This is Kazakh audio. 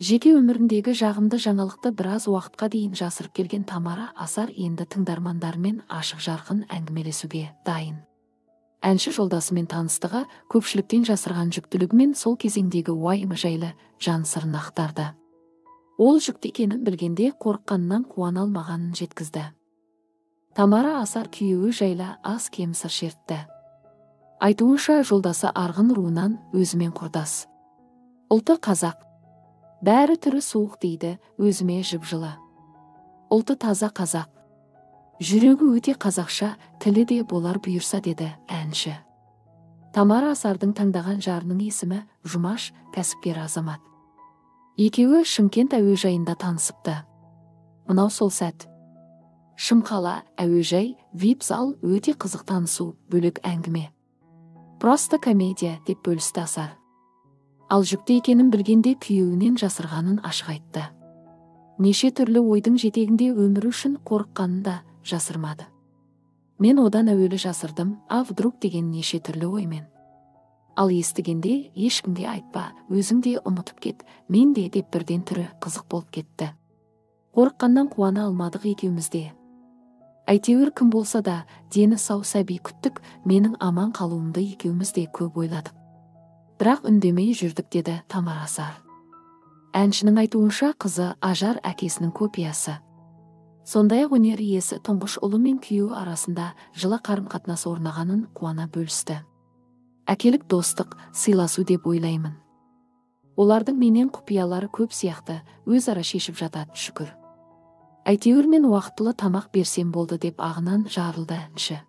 Жеке өміріндегі жағымды жаңалықты біраз уақытқа дейін жасырып келген Тамара Асар енді тыңдармандарымен ашық жарқын әңгімелесуге дайын. Әнші жолдасымен таныстығы көпшіліктен жасырған жүктілігімен сол кезеңдегі уайымы жайлы жан сырын ақтарды. Ол жүкті екенін білгенде қорыққанынан қуана алмағанын жеткізді. Тамара Асар күйеуі жайлы аз кем сыр шертті. Айтуынша жолдасы арғын руынан өзімен құрдас. Ұлты қазақ. Бәрі түрі суық дейді, өзіме жып-жылы. Ұлты таза қазақ. Жүрегі өте қазақша, тілі де болар бұйырса деді әнші. Тамара Асардың таңдаған жарының есімі Жұмаш, кәсіпкер азамат. Екеуі Шымкент әуежайында танысыпты. Мынау сол сәт. Шымқала әуежай, вип зал, өте қызық танысу, бөлек әңгіме. Просто комедия деп бөлісті Асар. Ал жүкті екенін білгенде күйеуінен жасырғанын ашық айтты. Неше түрлі ойдың жетегінде өмірі үшін қорыққанын да жасырмады. Мен одан әуелі жасырдым, вдруг деген неше түрлі оймен. Ал естігенде ешкімге айтпа, өзің де ұмытып кет, мен де деп бірден түрі қызық болып кетті. Қорыққаннан қуана алмадық екеумізде. Әйтеуір кім болса да дені сау сәби күттік, менің аман қалуымды екеуміз де көп ойладық. Бірақ үндемей жүрдік деді Тамара Асар. Әншінің айтуынша қызы Ажар әкесінің копиясы. Сондай-ақ өнер иесі тұңғыш ұлы мен күйеуі арасында жылы қарым-қатынас орнағанын қуана бөлісті. Әкелік достық, сыйласу деп ойлаймын. Олардың менен құпиялары көп сияқты, өзара шешіп жатады, шүкір. Әйтеуір мен уақытылы тамақ берсем болды деп ағынан жарылды әнші.